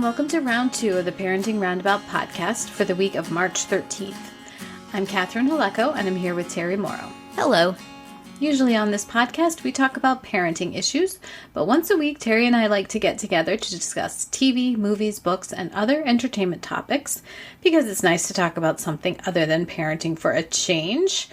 welcome to round 2 of the Parenting Roundabout podcast for the week of March 13th. I'm Catherine Haleko, and I'm here with Terry Morrow. Hello. Usually on this podcast, we talk about parenting issues, but once a week, Terry and I like to get together to discuss TV, movies, books, and other entertainment topics, because it's nice to talk about something other than parenting for a change.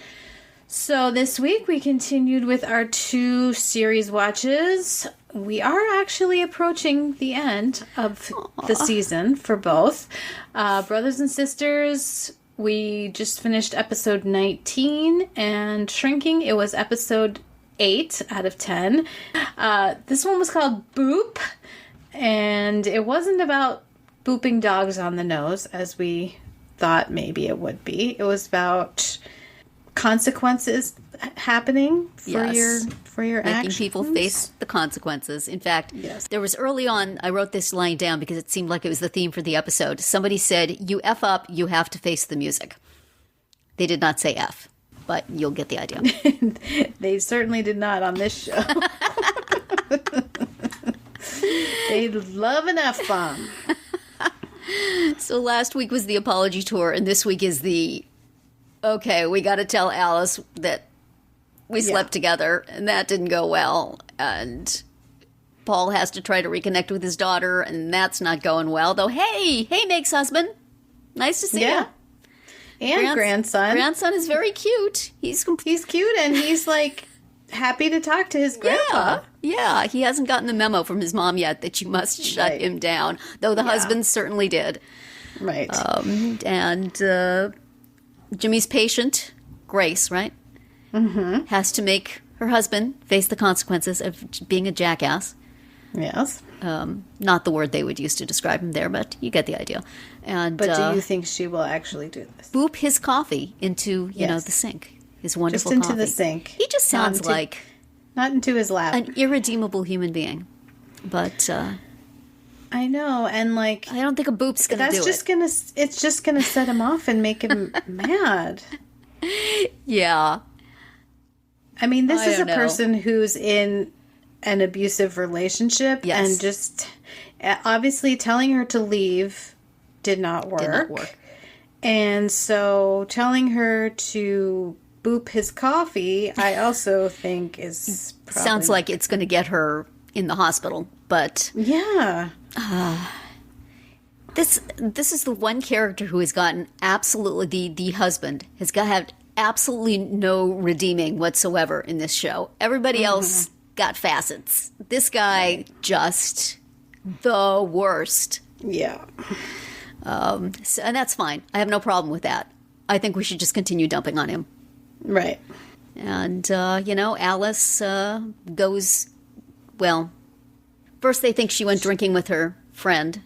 So this week, we continued with our 2 series watches. We are actually approaching the end of the season for both. Brothers and Sisters, we just finished episode 19, and Shrinking, it was episode 8 out of 10. This one was called Boop, and it wasn't about booping dogs on the nose, as we thought maybe it would be. It was about consequences happening for your Making actions. people face the consequences. In fact, There was early on, I wrote this line down because it seemed like it was the theme for the episode. Somebody said, "You F up, you have to face the music." They did not say F, but you'll get the idea. They certainly did not on this show. They love an F-bomb. So last week was the apology tour, and this week is the, okay, we got to tell Alice that we slept together, and that didn't go well. And Paul has to try to reconnect with his daughter, and that's not going well. Though, hey, Meg's husband. Nice to see you. And grandson. Grandson is very cute. He's cute, and he's, like, happy to talk to his grandpa. Yeah, he hasn't gotten the memo from his mom yet that you must shut him down, though the husband certainly did. Right. And Jimmy's patient, Grace, right? Mm-hmm. Has to make her husband face the consequences of being a jackass. Yes. Not the word they would use to describe him there, but you get the idea. And but do you think she will actually do this? Boop his coffee into, the sink. His wonderful just into coffee. the sink. He just sounds like not into his lap. An irredeemable human being. But I know, and like I don't think a boop's gonna do it. It's just gonna set him off and make him mad. Yeah. I mean, this is a person who's in an abusive relationship, and just obviously telling her to leave did not work. And so telling her to boop his coffee, I also think is probably... Sounds like it's going to get her in the hospital, but... Yeah. This is the one character who has gotten absolutely... The husband has had absolutely no redeeming whatsoever in this show. Everybody else got facets. This guy, just the worst. Yeah. And that's fine. I have no problem with that. I think we should just continue dumping on him. Right. And, Alice goes, well, first they think she went drinking with her friend,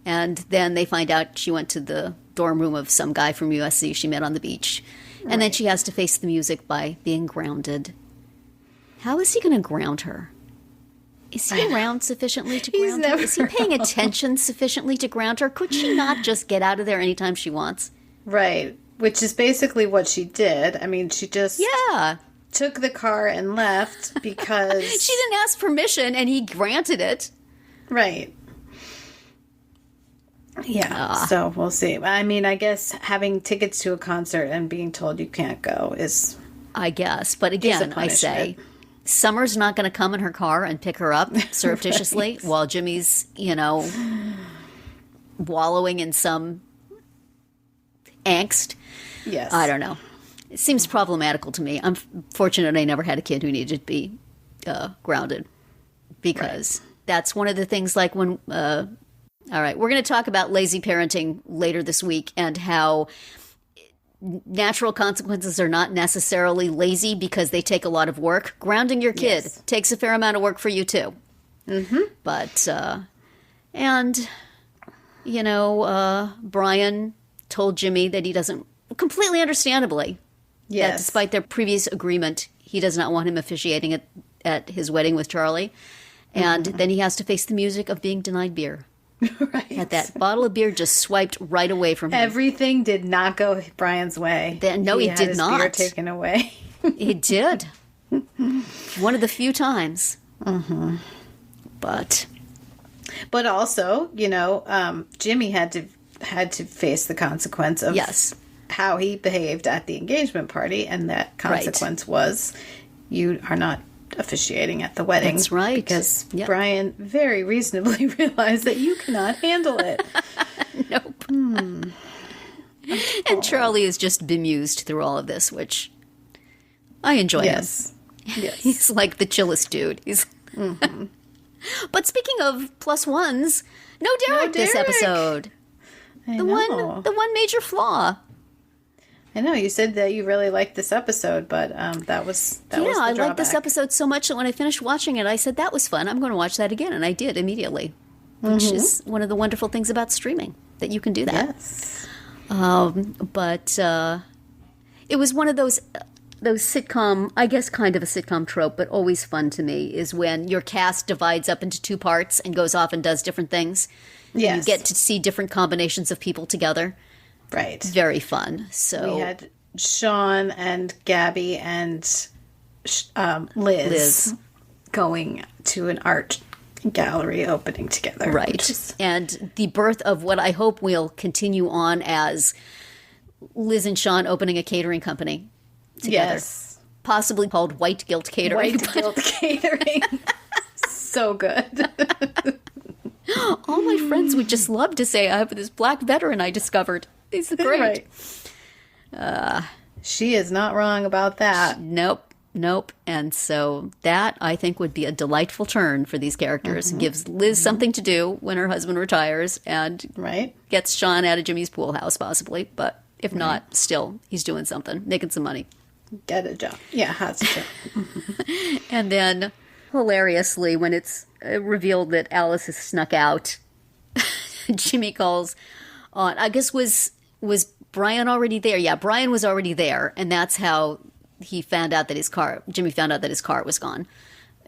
and then they find out she went to the dorm room of some guy from USC she met on the beach. Right. And then she has to face the music by being grounded. How is he going to ground her? Is he around sufficiently to ground her? Is he paying attention sufficiently to ground her? Could she not just get out of there anytime she wants? Right. Which is basically what she did. I mean, she just took the car and left because... She didn't ask permission, and he granted it. Right. Yeah, so we'll see. I mean, I guess having tickets to a concert and being told you can't go is... I guess. But again, I say... Summer's not going to come in her car and pick her up surreptitiously while Jimmy's, wallowing in some angst. Yes. I don't know. It seems problematical to me. I'm fortunate I never had a kid who needed to be grounded because that's one of the things like when... all right, we're going to talk about lazy parenting later this week and how... Natural consequences are not necessarily lazy because they take a lot of work. Grounding your kid takes a fair amount of work for you, too. Mm-hmm. But, Brian told Jimmy that he doesn't, completely understandably, that despite their previous agreement, he does not want him officiating at his wedding with Charlie. And then he has to face the music of being denied beer. Right. That bottle of beer just swiped right away from him. Everything did not go Brian's way. He did his not. Beer taken away. He did. One of the few times. Mm-hmm. But But also, Jimmy had to face the consequence of Yes. how he behaved at the engagement party, and that consequence was you are not officiating at the wedding. That's right. Because Yep. Brian very reasonably realized that you cannot handle it. Nope. And Charlie is just bemused through all of this, which I enjoy him. Yes. Yes. He's like the chillest dude. He's. But speaking of plus ones, no Derek this Derek. episode. I The know. one major flaw. I know you said that you really liked this episode, but that was the I liked this drawback. episode so much that when I finished watching it, I said that was fun. I'm going to watch that again, and I did immediately. Which is one of the wonderful things about streaming, that you can do that. Yes. But it was one of those sitcom, I guess kind of a sitcom trope, but always fun to me, is when your cast divides up into two parts and goes off and does different things. Yes. You get to see different combinations of people together. Right. Very fun. So We had Sean and Gabby and Liz going to an art gallery opening together. right. which is- And the birth of what I hope will continue on as Liz and Sean opening a catering company together. Yes. Possibly called White Guilt Catering. White Guilt Catering. So good. All my friends would just love to say, I have this black veteran I discovered. He's great. Right. She is not wrong about that. Nope. And so that, I think, would be a delightful turn for these characters. Gives Liz something to do when her husband retires and Right? gets Sean out of Jimmy's pool house, possibly. But if not, still, he's doing something, making some money. Get a job. Yeah, has a job. And then, hilariously, when it's revealed that Alice has snuck out, Jimmy calls on, I guess, was Brian already there? Yeah, Brian was already there, and that's how Jimmy found out that his car was gone.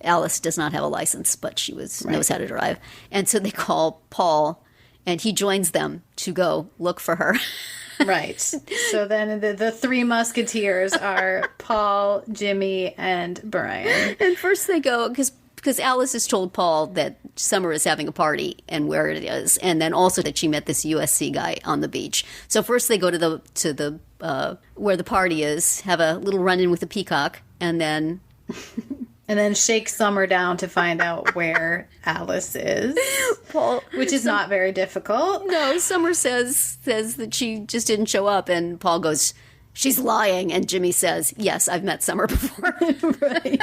Alice does not have a license, but she knows how to drive. And so they call Paul, and he joins them to go look for her. Right. So then the three musketeers are Paul, Jimmy, and Brian. And first they go, because Alice has told Paul that Summer is having a party and where it is, and then also that she met this USC guy on the beach. So first they go to the where the party is, have a little run-in with the peacock, and then shake Summer down to find out where Alice is. Paul, Which is not very difficult. no, Summer says that she just didn't show up, and Paul goes, she's lying, and Jimmy says, yes, I've met Summer before. Right.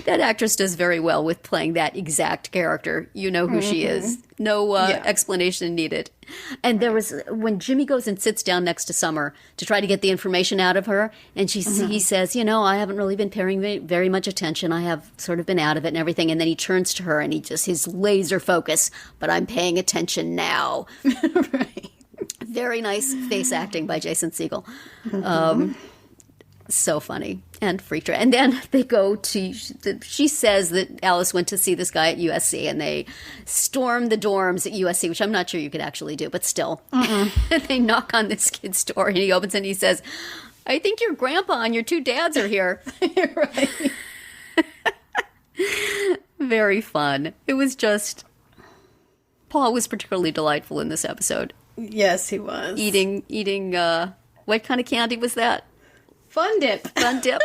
That actress does very well with playing that exact character. You know who she is. No explanation needed. And there was, when Jimmy goes and sits down next to Summer to try to get the information out of her, and he says, I haven't really been paying very much attention. I have sort of been out of it and everything. And then he turns to her and his laser focus, but I'm paying attention now. Right. Very nice face acting by Jason Segel. So funny and freaked her. And then they go to, she says that Alice went to see this guy at USC, and they storm the dorms at USC, which I'm not sure you could actually do, but still. And they knock on this kid's door, and he opens it and he says, I think your grandpa and your two dads are here. Right. Very fun. It was just, Paul was particularly delightful in this episode. Yes, he was. Eating, what kind of candy was that? Fun dip. Fun dip.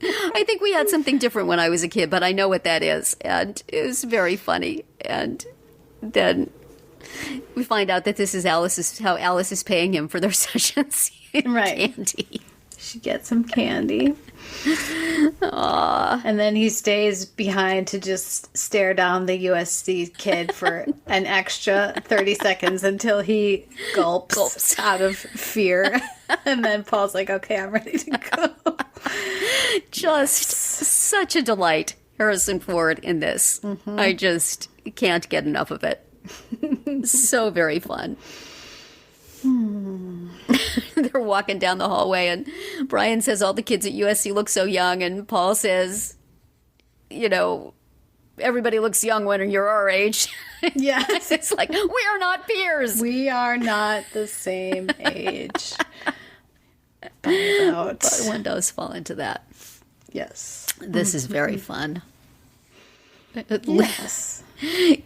I think we had something different when I was a kid, but I know what that is. And it was very funny. And then we find out that this is how Alice is paying him for their sessions. Right. Candy. She gets some candy. Aww. And then he stays behind to just stare down the USC kid for an extra 30 seconds until he gulps out of fear. And then Paul's like, okay, I'm ready to go. Just such a delight, Harrison Ford in this. I just can't get enough of it. So very fun. They're walking down the hallway, and Brian says all the kids at USC look so young, and Paul says, everybody looks young when you're our age. Yes. It's like, we are not peers. We are not the same age. But one does fall into that. yes. This is very fun. Yes.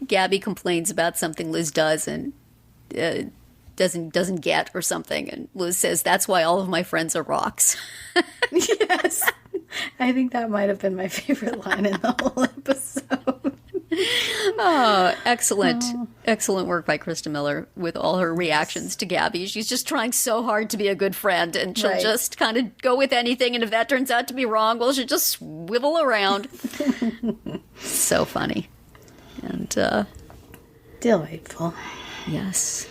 Gabby complains about something Liz does and doesn't get or something, and Liz says, "That's why all of my friends are rocks." Yes. I think that might have been my favorite line in the whole episode. Oh, excellent. Excellent work by Krista Miller with all her reactions to Gabby. She's just trying so hard to be a good friend, and she'll Right. just kind of go with anything, and if that turns out to be wrong, well, she'll just swivel around. So funny. And, Delightful. yes.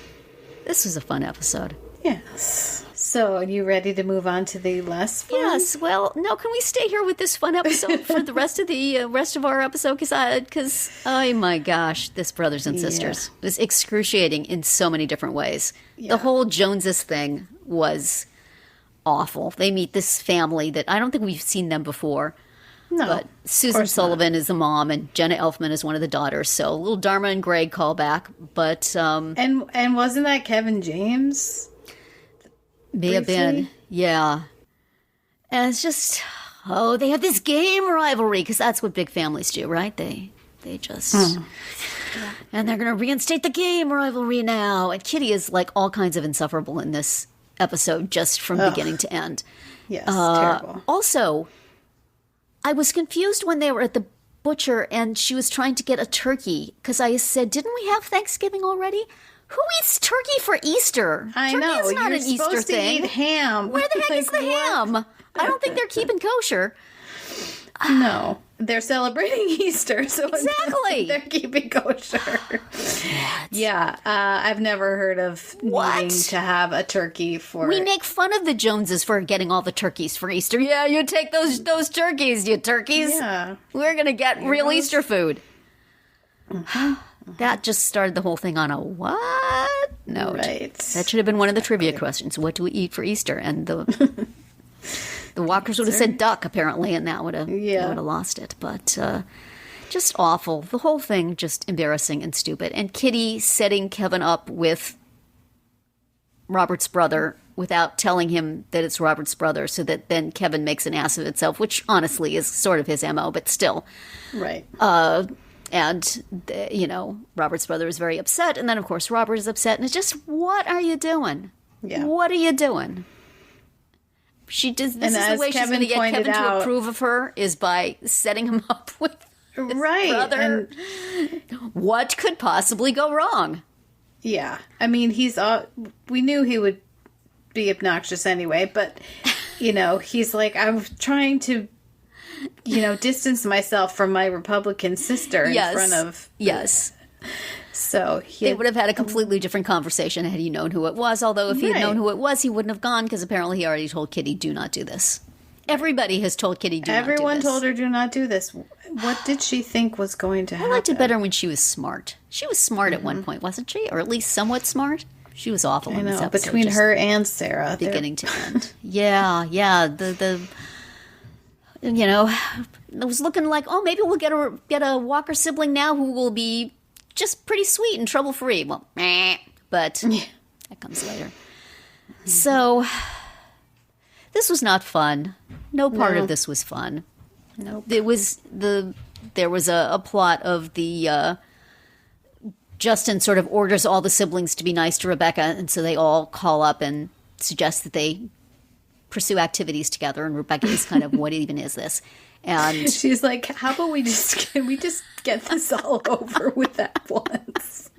This was a fun episode. Yes. So, are you ready to move on to the less fun? Yes, well, no, can we stay here with this fun episode for the rest of the rest of our episode? Because, oh my gosh, this Brothers and Sisters was excruciating in so many different ways. Yeah. The whole Joneses thing was awful. They meet this family that I don't think we've seen them before. No. But Susan course not. Sullivan is the mom, and Jenna Elfman is one of the daughters. So a little Dharma and Greg call back, but And wasn't that Kevin James? may have been, briefly? yeah. And it's just, oh, they have this game rivalry because that's what big families do, right? They just, and they're going to reinstate the game rivalry now. And Kitty is like all kinds of insufferable in this episode, just from beginning to end. Yes, terrible. Also, I was confused when they were at the butcher and she was trying to get a turkey because I said, didn't we have Thanksgiving already? Who eats turkey for Easter? I Turkey know. is not You're an Easter supposed to thing. eat ham. Where the heck is the Like, what? ham? I don't think they're keeping kosher. No. They're celebrating Easter, so Exactly. they're keeping kosher. Yeah, I've never heard of What? needing to have a turkey for. We make fun of the Joneses for getting all the turkeys for Easter. Yeah, you take those turkeys, you turkeys. Yeah. We're going to get real goes- Easter food. That just started the whole thing on a what note. Right. That should have been one of the trivia questions. What do we eat for Easter? And the Walkers would have said duck, apparently, and that would have lost it. But just awful. The whole thing just embarrassing and stupid. And Kitty setting Kevin up with Robert's brother without telling him that it's Robert's brother, so that then Kevin makes an ass of itself, which honestly is sort of his MO, but still. Right. And, Robert's brother is very upset. And then, of course, Robert is upset. And it's just, what are you doing? Yeah. What are you doing? This is the as way she's Kevin going to get pointed Kevin to out- approve of her, is by setting him up with his Right. brother. What could possibly go wrong? Yeah. I mean, we knew he would be obnoxious anyway, but, he's like, I'm trying to, distance myself from my Republican sister in front of. Yes. So They would have had a completely different conversation had he known who it was, although if he had Right. known who it was, he wouldn't have gone, because apparently he already told Kitty, do not do this. Everybody has told Kitty, do Everyone not do this. told her do not do this. What did she think was going to I happen? liked it better when she was smart. She was smart at one point, wasn't she? Or at least somewhat smart? She was awful I in this know, episode. between just her and Sarah. beginning to end. Yeah. It was looking like, oh, maybe we'll get a Walker sibling now who will be just pretty sweet and trouble free. Well, but that comes later. So this was not fun. No part of this was fun. Nope. There was a plot of the Justin sort of orders all the siblings to be nice to Rebecca, and so they all call up and suggest that they pursue activities together. And Rebecca is kind of, what even is this? And She's like, how about can we just get this all over with at once?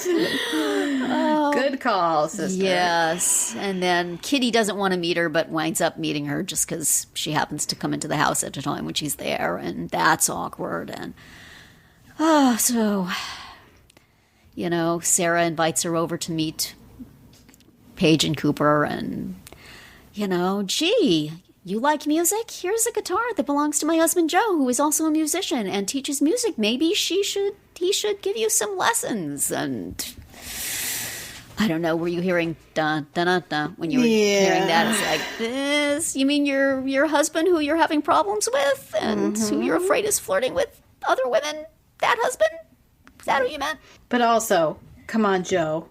Good call, sister. yes, and then Kitty doesn't want to meet her, but winds up meeting her just because she happens to come into the house at a time when she's there, and that's awkward. And so Sarah invites her over to meet Paige and Cooper, and gee, you like music? Here's a guitar that belongs to my husband Joe, who is also a musician and teaches music. Maybe he should give you some lessons. And I don't know, were you hearing da da da da when you were hearing that? It's like, this, you mean your husband who you're having problems with and who you're afraid is flirting with other women? That husband? Is that what you meant? But also, come on, Joe.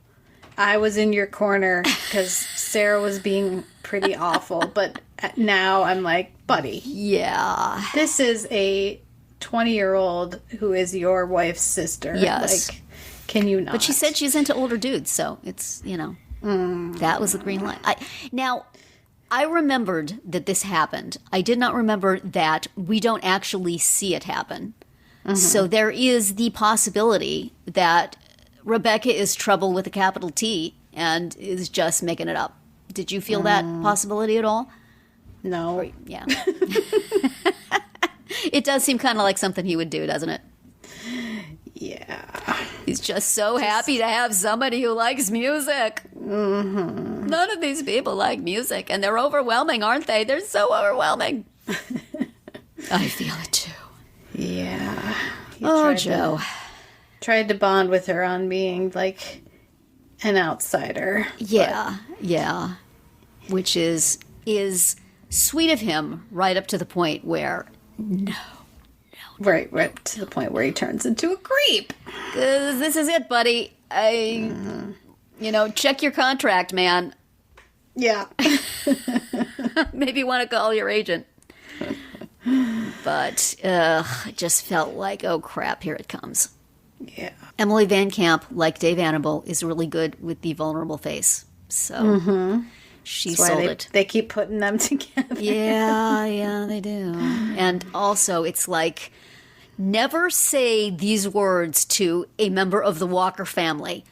I was in your corner because Sarah was being pretty awful, but now I'm like, buddy, Yeah. this is a 20-year-old who is your wife's sister. Yes. Like, can you not? But she said she's into older dudes, so it's, that was the green light. Now, I remembered that this happened. I did not remember that we don't actually see it happen. So there is the possibility that Rebecca is trouble with a capital T and is just making it up. Did you feel that possibility at all? No. Yeah. It does seem kind of like something he would do, doesn't it? Yeah. He's just so happy to have somebody who likes music. Mm-hmm. None of these people like music, and they're overwhelming, aren't they? They're so overwhelming. I feel it too. Yeah. Joe. Tried to bond with her on being like an outsider. Yeah. Which is sweet of him right up to the point where, no. Right to the point where he turns into a creep. 'Cause this is it, buddy. Check your contract, man. Yeah. Maybe you want to call your agent. But I just felt like, oh crap, here it comes. Yeah. Emily Van Camp, like Dave Annable, is really good with the vulnerable face. So she sold it. They keep putting them together. Yeah, they do. And also, it's like, never say these words to a member of the Walker family.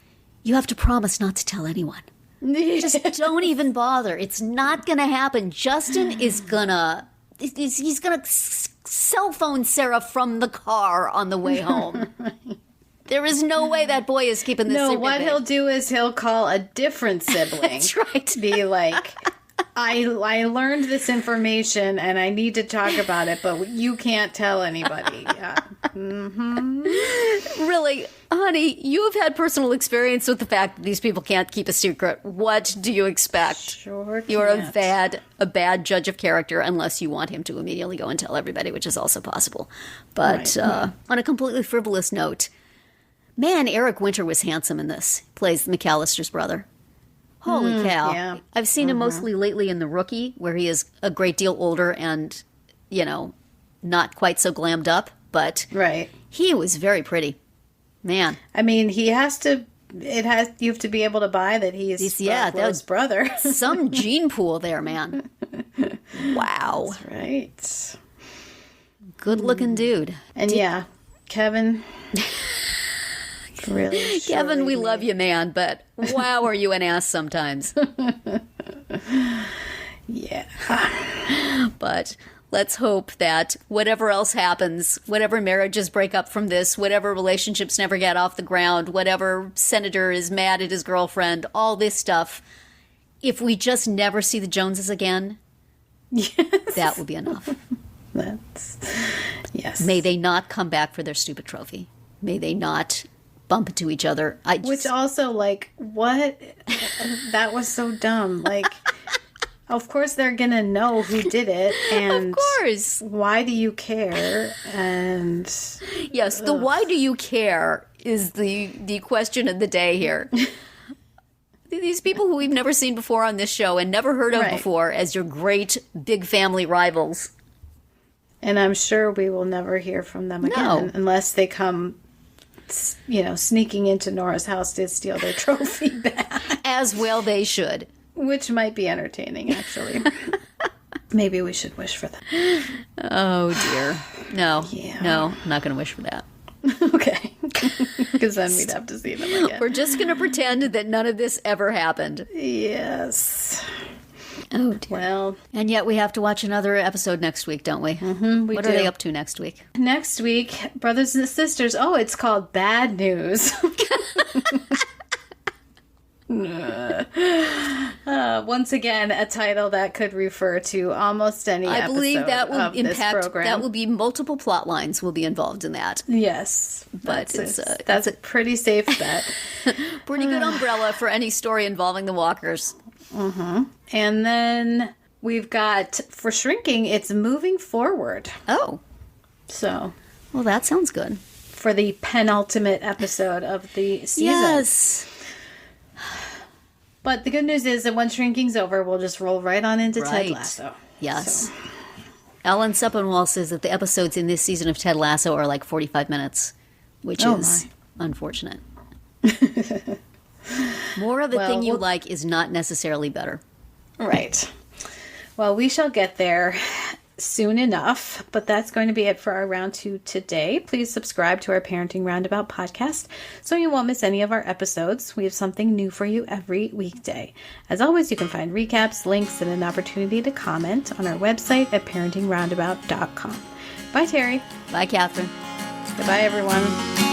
You have to promise not to tell anyone. Just don't even bother. It's not going to happen. Justin is gonna... He's going to cell phone Sarah from the car on the way home. There is no way that boy is keeping this secret. No, what he'll do is he'll call a different sibling. That's right. Be like, I learned this information and I need to talk about it, but you can't tell anybody. Yeah. Really, honey, you have had personal experience with the fact that these people can't keep a secret. What do you expect? Sure You're can't. a bad judge of character unless you want him to immediately go and tell everybody, which is also possible. But on a completely frivolous note, man, Eric Winter was handsome in this. Plays McAllister's brother. Holy cow. Yeah. I've seen him mostly lately in The Rookie, where he is a great deal older and, not quite so glammed up. But he was very pretty. Man. I mean, you have to be able to buy that he's Love's brother. Some gene pool there, man. Wow. That's right. Good looking dude. And Kevin. Really, Kevin, we love you, man, but wow, are you an ass sometimes. Yeah. But let's hope that whatever else happens, whatever marriages break up from this, whatever relationships never get off the ground, whatever senator is mad at his girlfriend, all this stuff, if we just never see the Joneses again, that will be enough. Yes. May they not come back for their stupid trophy. May they not bump into each other. Which also, like, what? That was so dumb. Like, of course they're going to know who did it. And of course. Why do you care? And yes, the why do you care is the question of the day here. These people who we've never seen before on this show and never heard of before as your great big family rivals. And I'm sure we will never hear from them again unless they come, sneaking into Nora's house to steal their trophy back. As well they should. Which might be entertaining, actually. Maybe we should wish for that. Oh, dear. No. No, I'm not going to wish for that. Okay. Because then we'd have to see them again. We're just going to pretend that none of this ever happened. Yes. Oh, dear. Well. And yet we have to watch another episode next week, don't we? Mm-hmm, what are they up to next week? Next week, Brothers and Sisters. Oh, it's called Bad News. Once again, a title that could refer to almost any episode. I believe that will impact. This program. That will be multiple plot lines will be involved in that. Yes, but that's a pretty safe bet. Pretty good umbrella for any story involving the Walkers. Mm-hmm. And then we've got for Shrinking. It's Moving Forward. Oh, so well, that sounds good for the penultimate episode of the season. Yes. But the good news is that when Shrinking's over, we'll just roll right on into Ted Lasso. Yes. So. Alan Sepinwall says that the episodes in this season of Ted Lasso are like 45 minutes, which is unfortunate. More of the thing you like is not necessarily better. Right. Well, we shall get there soon enough, but that's going to be it for our round 2 today. Please subscribe to our Parenting Roundabout podcast so you won't miss any of our episodes. We have something new for you every weekday. As always, you can find recaps, links, and an opportunity to comment on our website at parentingroundabout.com. Bye, Terry. Bye, Catherine. Goodbye, everyone.